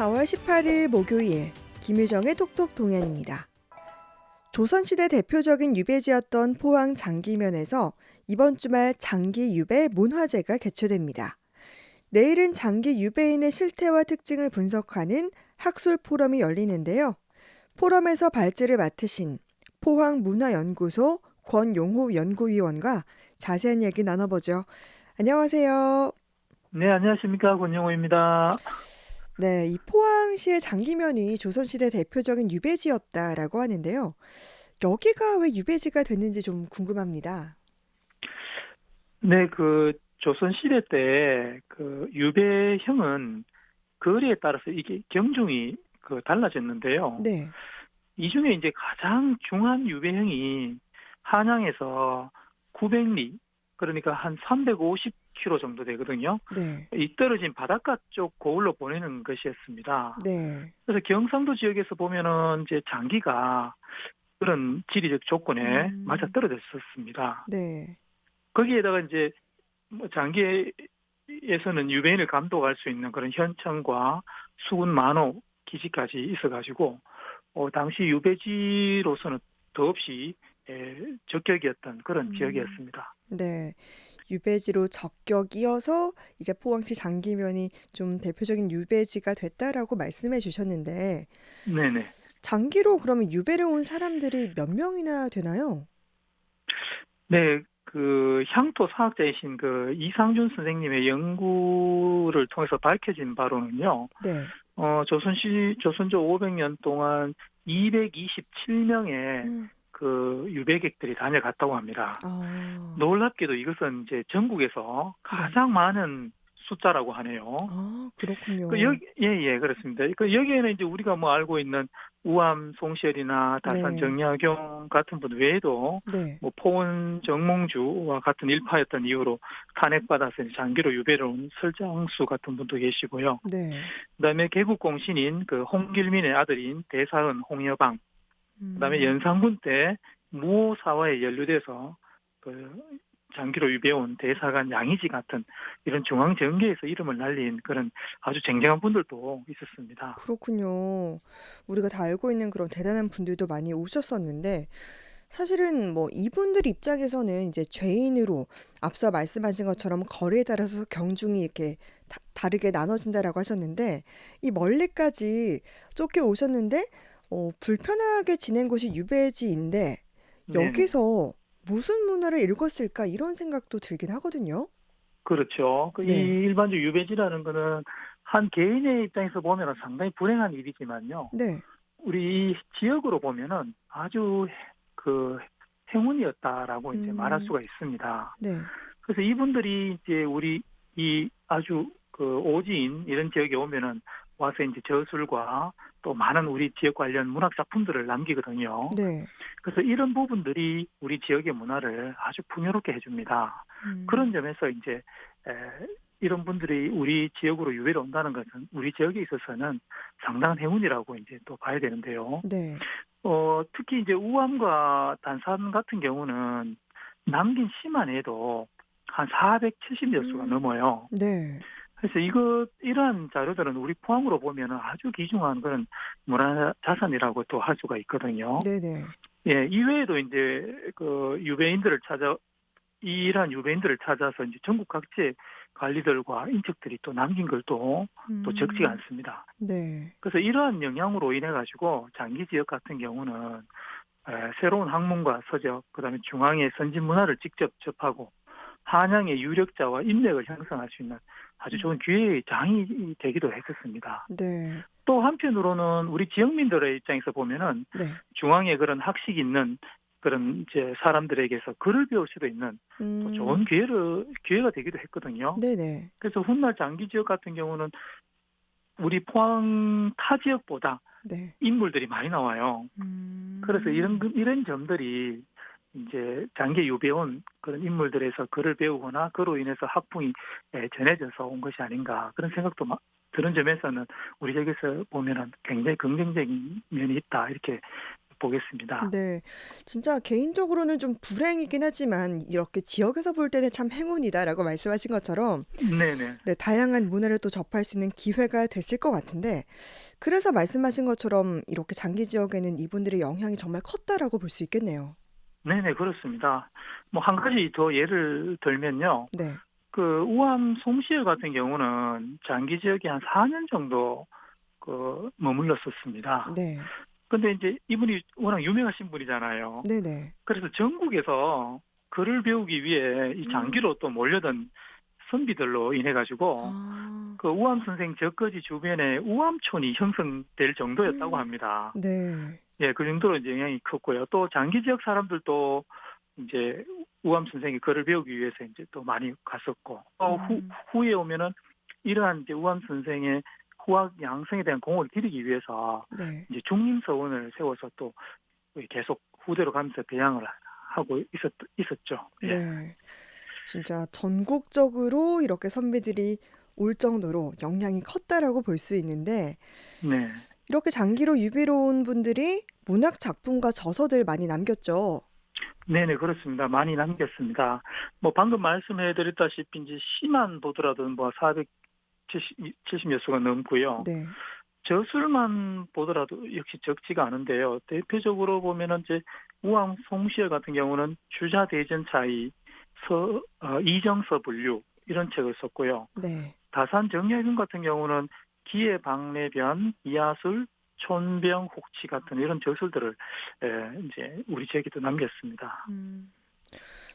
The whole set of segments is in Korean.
4월 18일 목요일 김유정의 톡톡 동안입니다. 조선시대 대표적인 유배지였던 포항 장기면에서 이번 주말 장기 유배 문화제가 개최됩니다. 내일은 장기 유배인의 실태와 특징을 분석하는 학술 포럼이 열리는데요. 포럼에서 발제를 맡으신 포항문화연구소 권용호 연구위원과 자세한 얘기 나눠보죠. 안녕하세요. 네, 안녕하십니까. 권영호입니다. 네, 이 포항시의 장기면이 조선시대 대표적인 유배지였다라고 하는데요. 여기가 왜 유배지가 됐는지 좀 궁금합니다. 네, 조선시대 때 유배형은 거리에 따라서 이게 경중이 달라졌는데요. 네, 이 중에 이제 가장 중한 유배형이 한양에서 900리, 그러니까 한 350km 정도 되거든요. 네, 이 떨어진 바닷가 쪽 고을로 보내는 것이었습니다. 네, 그래서 경상도 지역에서 보면은 이제 장기가 그런 지리적 조건에 맞아 음, 떨어졌었습니다. 네, 거기에다가 이제 뭐 장기에서는 유배인을 감독할 수 있는 그런 현청과 수군 만호 기지까지 있어가지고 당시 유배지로서는 더없이 적격이었던 그런 음, 지역이었습니다. 네. 유배지로 적격이어서 이제 포항시 장기면이 좀 대표적인 유배지가 됐다라고 말씀해 주셨는데, 네네. 장기로 그러면 유배를 온 사람들이 몇 명이나 되나요? 네, 향토 사학자이신 이상준 선생님의 연구를 통해서 밝혀진 바로는요. 네, 조선조 500년 동안 227명의 음, 유배객들이 다녀갔다고 합니다. 아, 놀랍게도 이것은 이제 전국에서 네, 가장 많은 숫자라고 하네요. 그렇군요. 예, 그렇습니다. 여기에는 이제 우리가 뭐 알고 있는 우암 송시열이나 다산 네, 정약용 같은 분 외에도 네. 뭐 포원 정몽주와 같은 일파였던 이유로 탄핵받아서 이제 장기로 유배를 온 설장수 같은 분도 계시고요. 네. 그다음에 개국공신인 홍길민의 아들인 대사은 홍여방, 그다음에 음, 연산군 때 무오사화에 연루돼서 그 장기로 유배온 대사관 양의지 같은 이런 중앙정계에서 이름을 날린 그런 아주 쟁쟁한 분들도 있었습니다. 그렇군요. 우리가 다 알고 있는 그런 대단한 분들도 많이 오셨었는데, 사실은 뭐 이분들 입장에서는 이제 죄인으로 앞서 말씀하신 것처럼 거리에 따라서 경중이 이렇게 다르게 나눠진다라고 하셨는데, 이 멀리까지 쫓겨 오셨는데, 불편하게 지낸 곳이 유배지인데, 네네. 여기서 무슨 문화를 읽었을까 이런 생각도 들긴 하거든요. 그렇죠. 이 네, 일반적 유배지라는 거는 한 개인의 입장에서 보면 상당히 불행한 일이지만요. 네, 우리 이 지역으로 보면은 아주 그 행운이었다라고 이제 말할 음, 수가 있습니다. 네, 그래서 이분들이 이제 우리 이 아주 오지인 이런 지역에 오면은 와서 이제 저술과 또 많은 우리 지역 관련 문학 작품들을 남기거든요. 네, 그래서 이런 부분들이 우리 지역의 문화를 아주 풍요롭게 해줍니다. 그런 음, 점에서 이제 에, 이런 분들이 우리 지역으로 유배를 온다는 것은 우리 지역에 있어서는 상당한 행운이라고 이제 또 봐야 되는데요. 네, 특히 이제 우암과 단산 같은 경우는 남긴 시만 해도 한 470여 수가 음, 넘어요. 네, 그래서 이러한 자료들은 우리 포항으로 보면은 아주 귀중한 그런 문화자산이라고 또 할 수가 있거든요. 네네. 예, 이외에도 이제 이러한 유배인들을 찾아서 이제 전국 각지의 관리들과 인적들이 또 남긴 걸 또 적지가 음, 않습니다. 네. 그래서 이러한 영향으로 인해 가지고 장기 지역 같은 경우는 새로운 학문과 서적, 그다음에 중앙의 선진 문화를 직접 접하고 한양의 유력자와 인맥을 형성할 수 있는 아주 음, 좋은 기회의 장이 되기도 했었습니다. 네, 또 한편으로는 우리 지역민들의 입장에서 보면은 네. 중앙에 그런 학식 있는 그런 이제 사람들에게서 글을 배울 수도 있는 또 음, 좋은 기회가 되기도 했거든요. 네네. 그래서 훗날 장기 지역 같은 경우는 우리 포항 타 지역보다 네. 인물들이 많이 나와요. 그래서 음, 이런 점들이 이제 장기 유배온 그런 인물들에서 글을 배우거나 그로 인해서 학풍이 전해져서 온 것이 아닌가 그런 생각도 드는 점에서는 우리 지역에서 보면은 굉장히 긍정적인 면이 있다 이렇게 보겠습니다. 네. 진짜 개인적으로는 좀 불행이긴 하지만 이렇게 지역에서 볼 때는 참 행운이다라고 말씀하신 것처럼 네네. 네, 다양한 문화를 또 접할 수 있는 기회가 됐을 것 같은데 그래서 말씀하신 것처럼 이렇게 장기 지역에는 이분들의 영향이 정말 컸다라고 볼 수 있겠네요. 네네, 그렇습니다. 뭐 한 가지 더 예를 들면요. 네. 그 우암 송시엘 같은 경우는 장기 지역에 한 4년 정도 머물렀었습니다. 네. 근데 이제 이분이 워낙 유명하신 분이잖아요. 네네. 그래서 전국에서 글을 배우기 위해 이 음. 장기로 또 몰려든 선비들로 인해 가지고 아. 그 우암 선생 저거지 주변에 우암촌이 형성될 정도였다고 음. 합니다. 네. 예, 그 정도로 이제 영향이 컸고요. 또 장기 지역 사람들도 이제 우암 선생이 글을 배우기 위해서 이제 또 많이 갔었고, 또 음. 후에 오면은 이러한 이제 우암 선생의 후학 양성에 대한 공을 기리기 위해서 네. 이제 중림서원을 세워서 또 계속 후대로 가면서 배양을 하고 있었죠. 예. 네. 진짜 전국적으로 이렇게 선비들이 올 정도로 영향이 컸다라고 볼 수 있는데 네. 이렇게 장기로 유비로운 분들이 문학 작품과 저서들 많이 남겼죠. 네네, 그렇습니다. 많이 남겼습니다. 뭐 방금 말씀해 드렸다시피 이제 시만 보더라도 뭐 470여 수가 넘고요. 네. 저술만 보더라도 역시 적지가 않은데요. 대표적으로 보면은 이제 우왕 송시열 같은 경우는 주자대전차이 이정서 분류 이런 책을 썼고요. 네. 다산 정약용 같은 경우는 기해박래변, 이하술, 촌병, 혹치 같은 이런 저술들을 이제 우리 지역에도 남겼습니다. 음.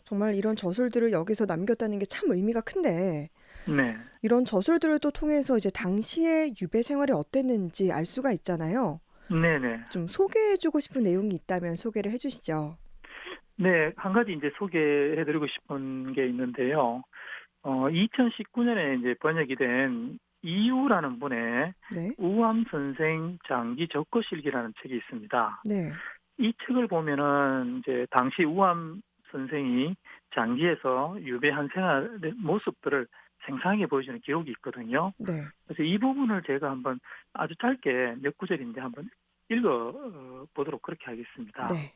정말 이런 저술들을 여기서 남겼다는 게 참 의미가 큰데 네, 이런 저술들을 또 통해서 이제 당시의 유배 생활이 어땠는지 알 수가 있잖아요. 네네. 좀 소개해주고 싶은 내용이 있다면 소개를 해주시죠. 네, 한 가지 이제 소개해드리고 싶은 게 있는데요. 2019년에 이제 번역이 된 이유라는 분의 네. 우암 선생 장기 적거실기라는 책이 있습니다. 네. 이 책을 보면은 이제 당시 우암 선생이 장기에서 유배한 생활의 모습들을 생생하게 보여주는 기록이 있거든요. 네. 그래서 이 부분을 제가 한번 아주 짧게 몇 구절인데 한번 읽어 보도록 그렇게 하겠습니다. 네.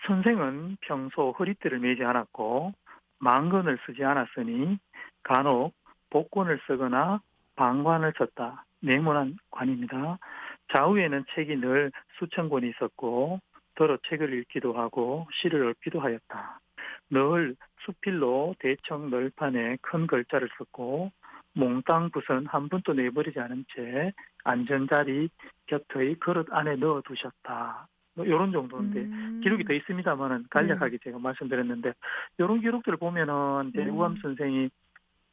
선생은 평소 허리띠를 매지 않았고 망건을 쓰지 않았으니 간혹 복권을 쓰거나 방관을 쳤다. 네모난 관입니다. 좌우에는 책이 늘 수천 권이 있었고 더러 책을 읽기도 하고 시를 읊기도 하였다. 늘 수필로 대청 널판에 큰 글자를 썼고 몽땅 붓은 한 분도 내버리지 않은 채 안전자리 곁의 그릇 안에 넣어두셨다. 뭐 이런 정도인데 기록이 더 음. 있습니다만은 네. 간략하게 제가 말씀드렸는데 이런 기록들을 보면은 이제 우암 음. 선생이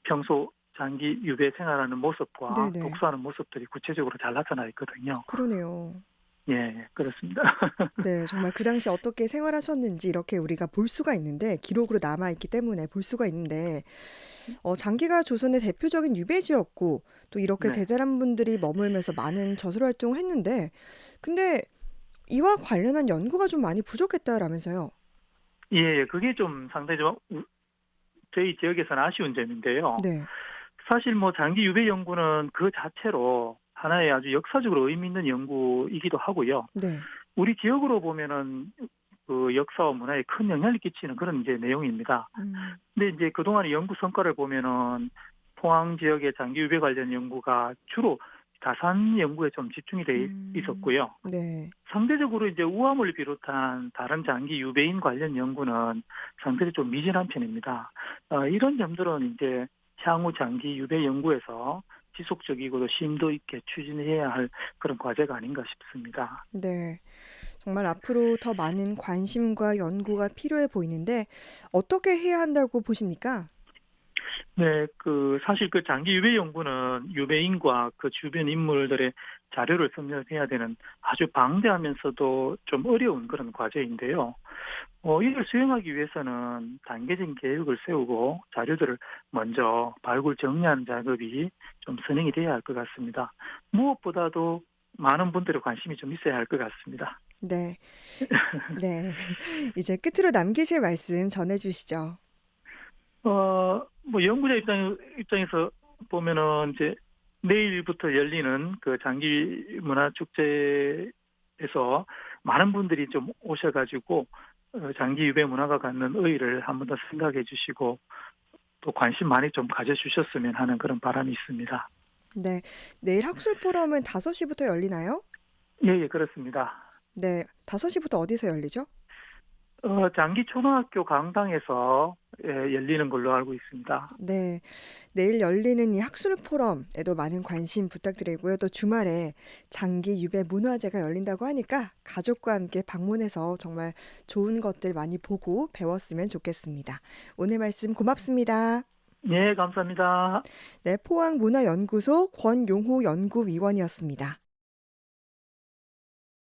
평소 장기 유배 생활하는 모습과 네네. 독서하는 모습들이 구체적으로 잘 나타나 있거든요. 그러네요. 예, 그렇습니다. 네. 정말 그 당시 어떻게 생활하셨는지 이렇게 우리가 볼 수가 있는데 기록으로 남아 있기 때문에 볼 수가 있는데 장기가 조선의 대표적인 유배지였고 또 이렇게 네. 대단한 분들이 머물면서 많은 저술 활동을 했는데 근데 이와 관련한 연구가 좀 많이 부족했다라면서요. 예, 예, 그게 좀 상당히 좀 저희 지역에서는 아쉬운 점인데요. 네. 사실 뭐 장기 유배 연구는 그 자체로 하나의 아주 역사적으로 의미 있는 연구이기도 하고요. 네. 우리 지역으로 보면은 그 역사와 문화에 큰 영향을 끼치는 그런 이제 내용입니다. 음. 근데 이제 그동안의 연구 성과를 보면은 포항 지역의 장기 유배 관련 연구가 주로 다산 연구에 좀 집중이 돼 있었고요. 네. 상대적으로 이제 우암을 비롯한 다른 장기 유배인 관련 연구는 상대적으로 좀 미진한 편입니다. 이런 점들은 이제 향후 장기 유배 연구에서 지속적이고도 심도 있게 추진해야 할 그런 과제가 아닌가 싶습니다. 네. 정말 앞으로 더 많은 관심과 연구가 필요해 보이는데 어떻게 해야 한다고 보십니까? 네, 사실 그 장기 유배 연구는 유배인과 그 주변 인물들의 자료를 섭렵해야 되는 아주 방대하면서도 좀 어려운 그런 과제인데요. 이를 수행하기 위해서는 단계적인 계획을 세우고 자료들을 먼저 발굴 정리하는 작업이 좀 선행이 돼야 할 것 같습니다. 무엇보다도 많은 분들의 관심이 좀 있어야 할 것 같습니다. 네. 네. 이제 끝으로 남기실 말씀 전해 주시죠. 뭐 연구자 입장에서 보면은 이제 내일부터 열리는 그 장기 문화 축제에서 많은 분들이 좀 오셔가지고 장기 유배 문화가 갖는 의의를 한 번 더 생각해 주시고 또 관심 많이 좀 가져주셨으면 하는 그런 바람이 있습니다. 네. 내일 학술 포럼은 5시부터 열리나요? 예, 예, 그렇습니다. 네. 5시부터 어디서 열리죠? 장기 초등학교 강당에서 열리는 걸로 알고 있습니다. 네. 내일 열리는 이 학술 포럼에도 많은 관심 부탁드리고요. 또 주말에 장기 유배 문화제가 열린다고 하니까 가족과 함께 방문해서 정말 좋은 것들 많이 보고 배웠으면 좋겠습니다. 오늘 말씀 고맙습니다. 예, 감사합니다. 네, 포항문화연구소 권용호 연구위원이었습니다.